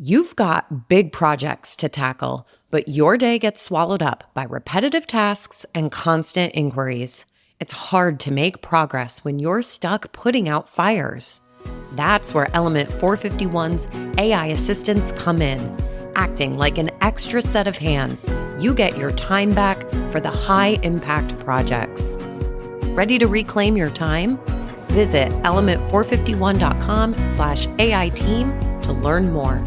You've got big projects to tackle, but your day gets swallowed up by repetitive tasks and constant inquiries. It's hard to make progress when you're stuck putting out fires. That's where Element 451's AI assistants come in. Acting like an extra set of hands, you get your time back for the high-impact projects. Ready to reclaim your time? Visit element451.com/AI team to learn more.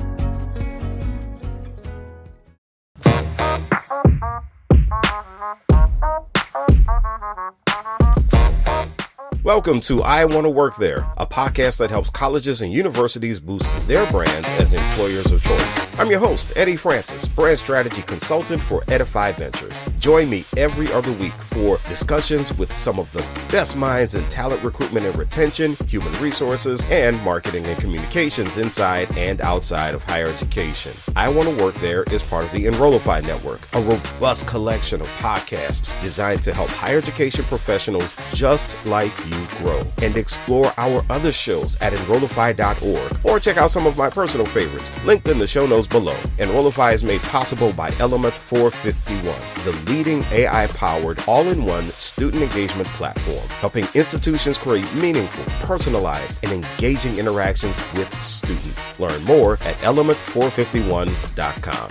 Welcome to I Want to Work There, a podcast that helps colleges and universities boost their brands as employers of choice. I'm your host, Eddie Francis, brand strategy consultant for Edify Ventures. Join me every other week for discussions with some of the best minds in talent recruitment and retention, human resources, and marketing and communications inside and outside of higher education. I Want to Work There is part of the Enrollify Network, a robust collection of podcasts designed to help higher education professionals just like you grow, and explore our other shows at Enrollify.org, or check out some of my personal favorites linked in the show notes below. Enrollify is made possible by Element 451, the leading AI-powered all-in-one student engagement platform, helping institutions create meaningful, personalized, and engaging interactions with students. Learn more at element451.com.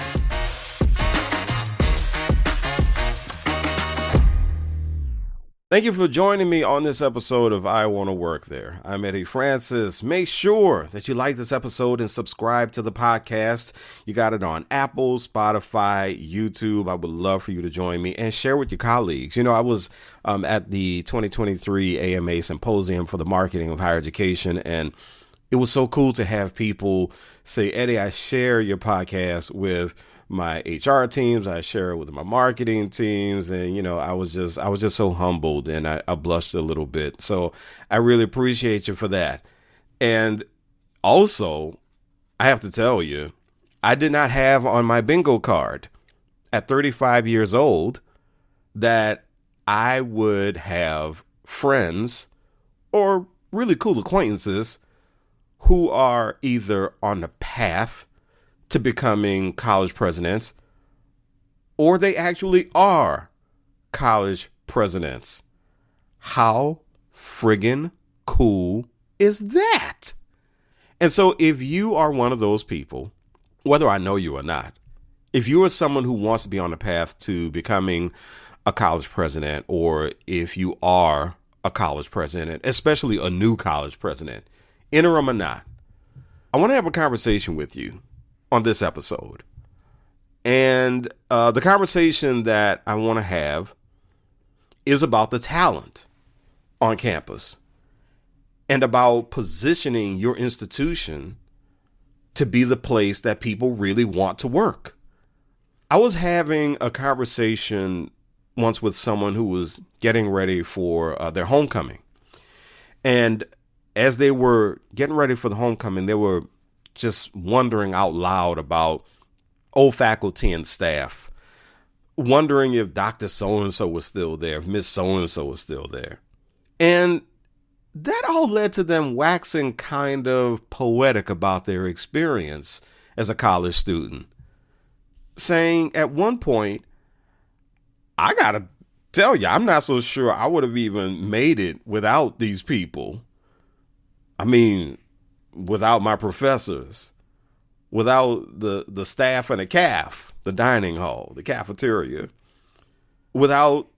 Thank you for joining me on this episode of I Want to Work There. I'm Eddie Francis. Make sure that you like this episode and subscribe to the podcast. You got it on Apple, Spotify, YouTube. I would love for you to join me and share with your colleagues. You know, I was at the 2023 AMA Symposium for the Marketing of Higher Education, and it was so cool to have people say, Eddie, I share your podcast with my HR teams, I share it with my marketing teams, and you know, I was just so humbled, and I blushed a little bit. So I really appreciate you for that. And also, I have to tell you, I did not have on my bingo card at 35 years old that I would have friends or really cool acquaintances who are either on the path to becoming college presidents, or they actually are college presidents. How friggin' cool is that? And so if you are one of those people, whether I know you or not, if you are someone who wants to be on the path to becoming a college president, or if you are a college president, especially a new college president, interim or not, I want to have a conversation with you on this episode. And the conversation that I want to have is about the talent on campus and about positioning your institution to be the place that people really want to work. I was having a conversation once with someone who was getting ready for their homecoming. And as they were getting ready for the homecoming, they were just wondering out loud about old faculty and staff, wondering if Dr. So-and-so was still there, if Miss So-and-so was still there. And that all led to them waxing kind of poetic about their experience as a college student, saying at one point, I gotta tell you, I'm not so sure I would have even made it without these people. I mean, without my professors, without the staff and the CAF, the dining hall, the cafeteria, without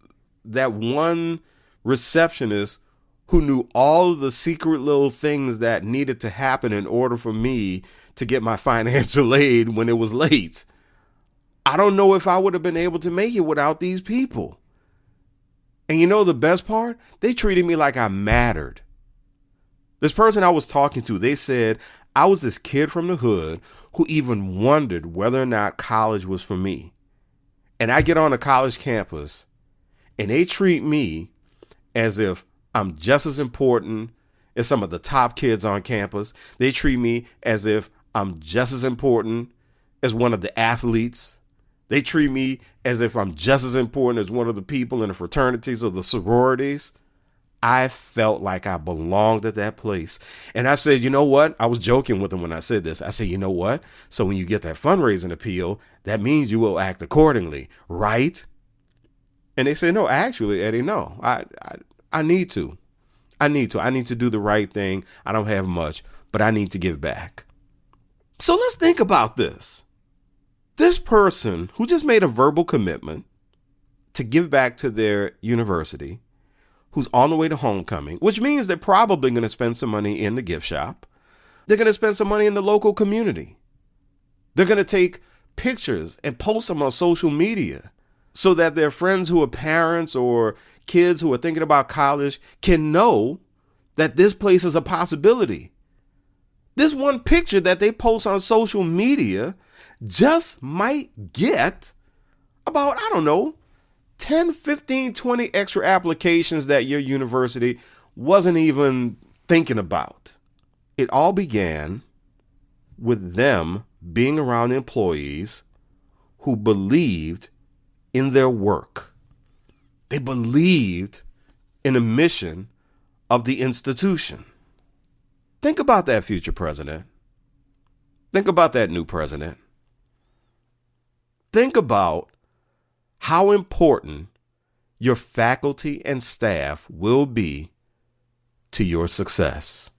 that one receptionist who knew all the secret little things that needed to happen in order for me to get my financial aid when it was late. I don't know if I would have been able to make it without these people. And you know the best part? They treated me like I mattered. This person I was talking to, they said I was this kid from the hood who even wondered whether or not college was for me. And I get on a college campus and they treat me as if I'm just as important as some of the top kids on campus. They treat me as if I'm just as important as one of the athletes. They treat me as if I'm just as important as one of the people in the fraternities or the sororities. I felt like I belonged at that place. And I said, you know what? I was joking with them when I said this. I said, you know what? So when you get that fundraising appeal, that means you will act accordingly, right? And they said, no, actually, Eddie, no, I need to. I need to do the right thing. I don't have much, but I need to give back. So let's think about this. This person who just made a verbal commitment to give back to their university, who's on the way to homecoming, which means they're probably going to spend some money in the gift shop. They're going to spend some money in the local community. They're going to take pictures and post them on social media so that their friends who are parents or kids who are thinking about college can know that this place is a possibility. This one picture that they post on social media just might get about, 10, 15, 20 extra applications that your university wasn't even thinking about. It all began with them being around employees who believed in their work. They believed in the mission of the institution. Think about that, future president. Think about that new president. Think about how important your faculty and staff will be to your success.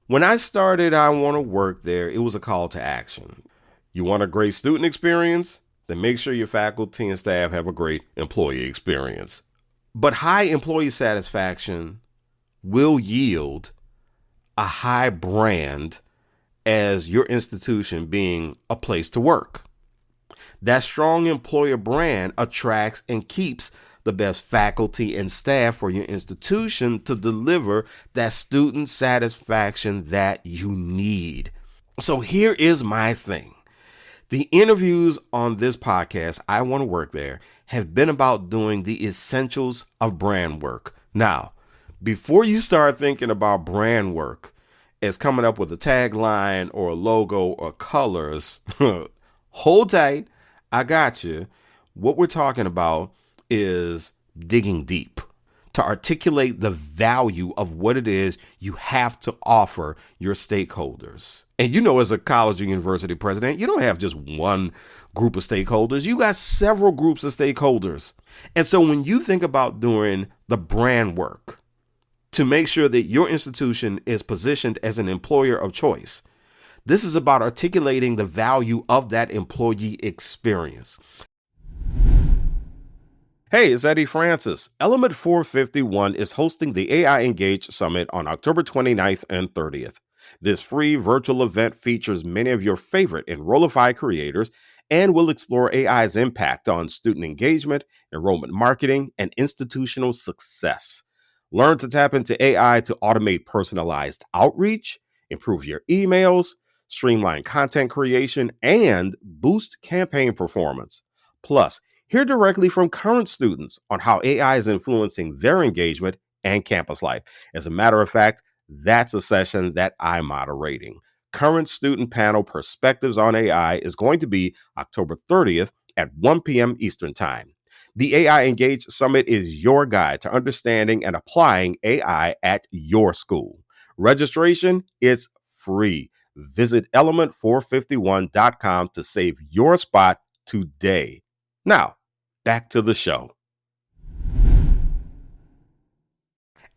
When I started I Want to Work There, it was a call to action. You want a great student experience? Then make sure your faculty and staff have a great employee experience. But high employee satisfaction will yield a high brand as your institution being a place to work. That strong employer brand attracts and keeps the best faculty and staff for your institution to deliver that student satisfaction that you need. So here is my thing. The interviews on this podcast, I Want to Work There, have been about doing the essentials of brand work. Now, before you start thinking about brand work as coming up with a tagline or a logo or colors, hold tight. I got you. What we're talking about is digging deep to articulate the value of what it is you have to offer your stakeholders. And as a college or university president, you don't have just one group of stakeholders. You got several groups of stakeholders. And so when you think about doing the brand work to make sure that your institution is positioned as an employer of choice, this is about articulating the value of that employee experience. Hey, it's Eddie Francis. Element 451 is hosting the AI Engage Summit on October 29th and 30th. This free virtual event features many of your favorite Enrollify creators and will explore AI's impact on student engagement, enrollment marketing, and institutional success. Learn to tap into AI to automate personalized outreach, improve your emails, streamline content creation, and boost campaign performance. Plus, hear directly from current students on how AI is influencing their engagement and campus life. As a matter of fact, that's a session that I'm moderating. Current student panel Perspectives on AI is going to be October 30th at 1 p.m. Eastern Time. The AI Engage Summit is your guide to understanding and applying AI at your school. Registration is free. Visit element451.com to save your spot today. Now, back to the show.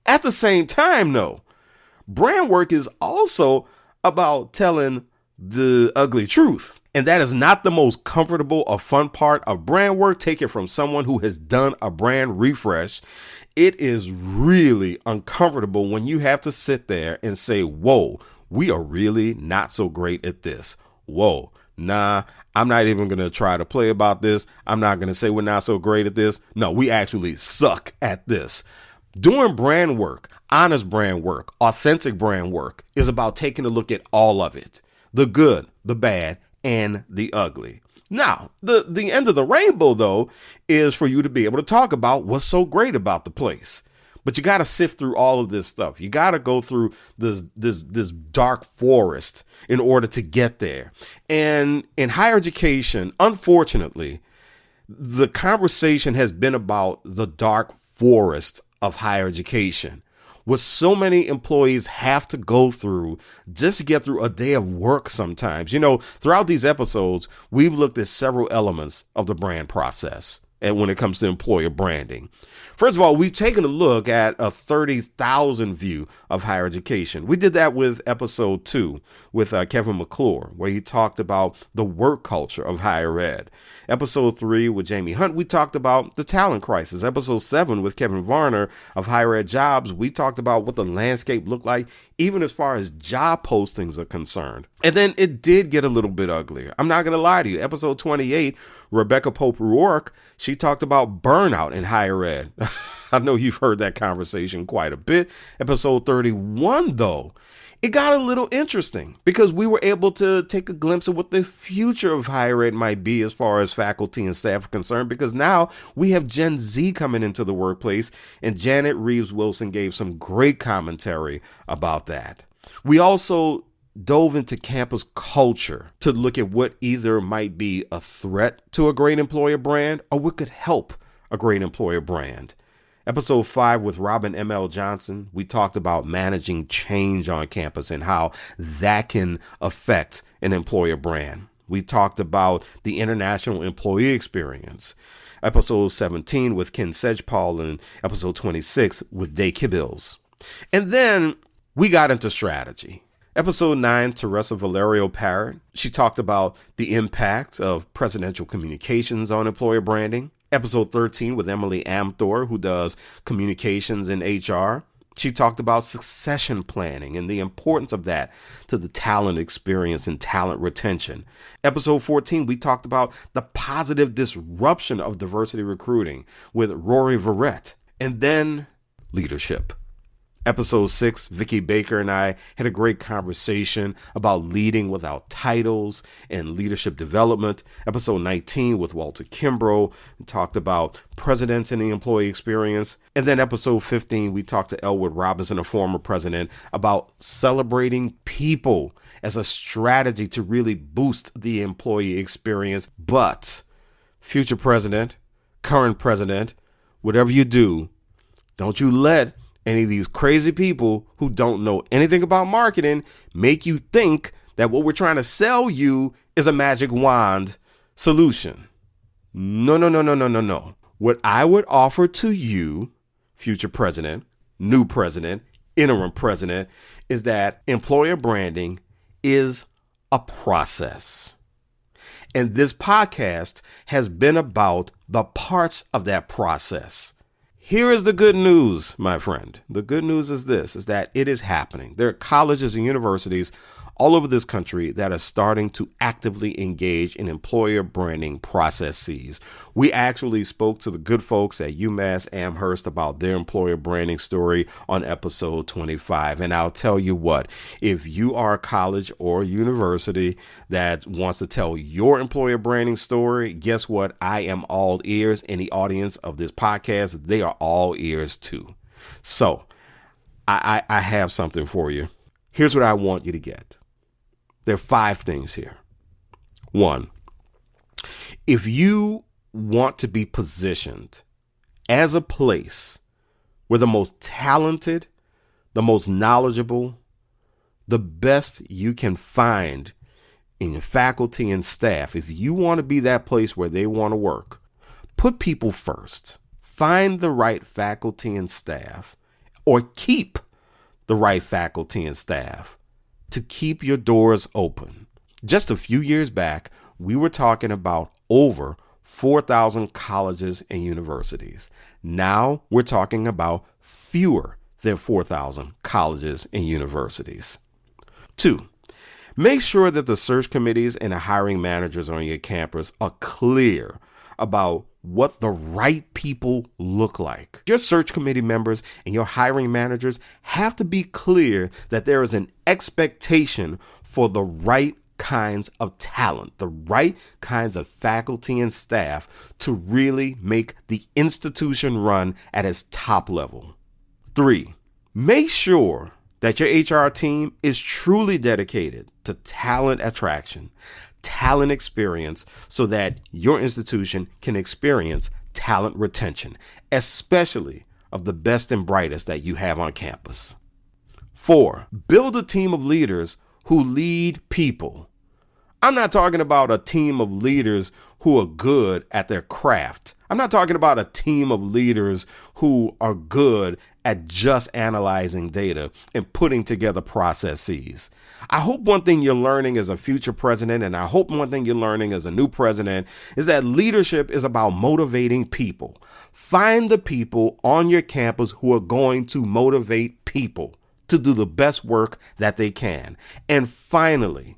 At the same time, though, brand work is also about telling the ugly truth. And that is not the most comfortable or fun part of brand work. Take it from someone who has done a brand refresh. It is really uncomfortable when you have to sit there and say, whoa, we are really not so great at this. Whoa, nah, I'm not even going to try to play about this. I'm not going to say we're not so great at this. No, we actually suck at this. Doing brand work, honest brand work, authentic brand work is about taking a look at all of it. The good, the bad, and the ugly. Now, the end of the rainbow, though, is for you to be able to talk about what's so great about the place. But you got to sift through all of this stuff. You got to go through this dark forest in order to get there. And in higher education, unfortunately, the conversation has been about the dark forest of higher education. What so many employees have to go through just to get through a day of work sometimes. Throughout these episodes, we've looked at several elements of the brand process and when it comes to employer branding. First of all, we've taken a look at a 30,000 view of higher education. We did that with episode 2 with Kevin McClure, where he talked about the work culture of higher ed. Episode 3 with Jamie Hunt, we talked about the talent crisis. Episode 7 with Kevin Varner of Higher Ed Jobs, we talked about what the landscape looked like, even as far as job postings are concerned. And then it did get a little bit uglier. I'm not going to lie to you. Episode 28, Rebecca Pope-Rourke, she talked about burnout in higher ed. I know you've heard that conversation quite a bit. Episode 31, though, it got a little interesting because we were able to take a glimpse of what the future of higher ed might be as far as faculty and staff are concerned, because now we have Gen Z coming into the workplace, and Janet Reeves Wilson gave some great commentary about that. We also dove into campus culture to look at what either might be a threat to a great employer brand or what could help a great employer brand. Episode 5 with Robin M.L. Johnson, we talked about managing change on campus and how that can affect an employer brand. We talked about the international employee experience. Episode 17 with Ken Sedgepol and episode 26 with Day Kibbles. And then we got into strategy. Episode 9, Teresa Valerio Parrott, she talked about the impact of presidential communications on employer branding. Episode 13 with Emily Amthor, who does communications in HR. She talked about succession planning and the importance of that to the talent experience and talent retention. Episode 14, we talked about the positive disruption of diversity recruiting with Rory Verrett. And then leadership. Episode 6, Vicky Baker and I had a great conversation about leading without titles and leadership development. Episode 19 with Walter Kimbrough, we talked about presidents and the employee experience. And then episode 15, we talked to Elwood Robinson, a former president, about celebrating people as a strategy to really boost the employee experience. But future president, current president, whatever you do, don't you let any of these crazy people who don't know anything about marketing make you think that what we're trying to sell you is a magic wand solution. No. What I would offer to you, future president, new president, interim president, is that employer branding is a process. And this podcast has been about the parts of that process. Here is the good news, my friend. The good news is this, is that it is happening. There are colleges and universities all over this country that are starting to actively engage in employer branding processes. We actually spoke to the good folks at UMass Amherst about their employer branding story on episode 25. And I'll tell you what, if you are a college or university that wants to tell your employer branding story, guess what? I am all ears. And the audience of this podcast, they are all ears too. So I have something for you. Here's what I want you to get. There are 5 things here. 1, if you want to be positioned as a place where the most talented, the most knowledgeable, the best you can find in your faculty and staff, if you want to be that place where they want to work, put people first. Find the right faculty and staff, or keep the right faculty and staff to keep your doors open. Just a few years back, we were talking about over 4,000 colleges and universities. Now we're talking about fewer than 4,000 colleges and universities. 2, make sure that the search committees and the hiring managers on your campus are clear about what the right people look like. Your search committee members and your hiring managers have to be clear that there is an expectation for the right kinds of talent, the right kinds of faculty and staff to really make the institution run at its top level. 3, make sure that your HR team is truly dedicated to talent attraction, talent experience, so that your institution can experience talent retention, especially of the best and brightest that you have on campus. 4, build a team of leaders who lead people. I'm not talking about a team of leaders who are good at their craft. I'm not talking about a team of leaders who are good at just analyzing data and putting together processes. I hope one thing you're learning as a future president, and I hope one thing you're learning as a new president, is that leadership is about motivating people. Find the people on your campus who are going to motivate people to do the best work that they can. And finally,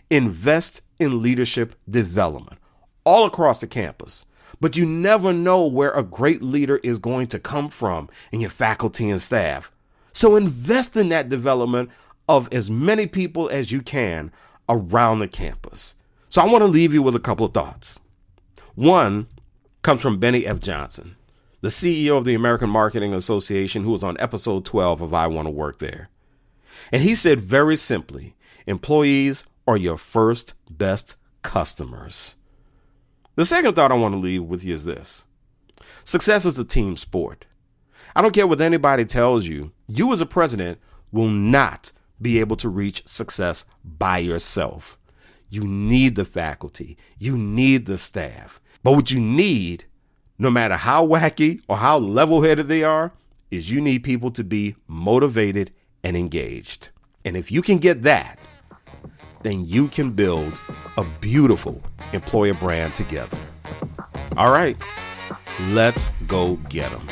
invest in leadership development all across the campus. But you never know where a great leader is going to come from in your faculty and staff. So invest in that development of as many people as you can around the campus. So I want to leave you with a couple of thoughts. One comes from Benny F. Johnson, the CEO of the American Marketing Association, who was on episode 12 of I Want to Work There. And he said very simply, employees are your first best customers. The second thought I want to leave with you is this. Success is a team sport. I don't care what anybody tells you. You as a president will not be able to reach success by yourself. You need the faculty. You need the staff. But what you need, no matter how wacky or how level-headed they are, is you need people to be motivated and engaged. And if you can get that, then you can build a beautiful employer brand together. All right, let's go get them.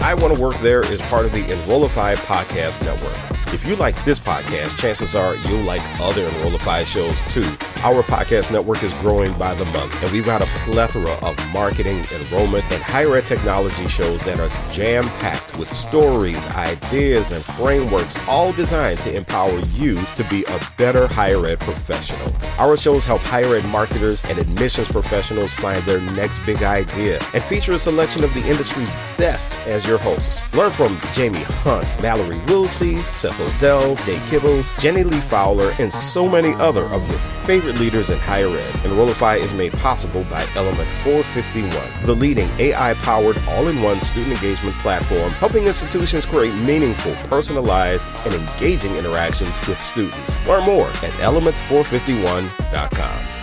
I Want to Work There is part of the Enrollify Podcast Network. If you like this podcast, chances are you'll like other Enrollify shows too. Our podcast network is growing by the month, and we've got a plethora of marketing, enrollment, and higher ed technology shows that are jam-packed with stories, ideas, and frameworks, all designed to empower you to be a better higher ed professional. Our shows help higher ed marketers and admissions professionals find their next big idea and feature a selection of the industry's best as your hosts. Learn from Jamie Hunt, Mallory Wilsey, Seth Odell, Dave Kibbles, Jenny Lee Fowler, and so many other of your favorite leaders in higher ed. Enrollify is made possible by Element 451, the leading AI-powered all-in-one student engagement platform, helping institutions create meaningful, personalized, and engaging interactions with students. Learn more at element451.com.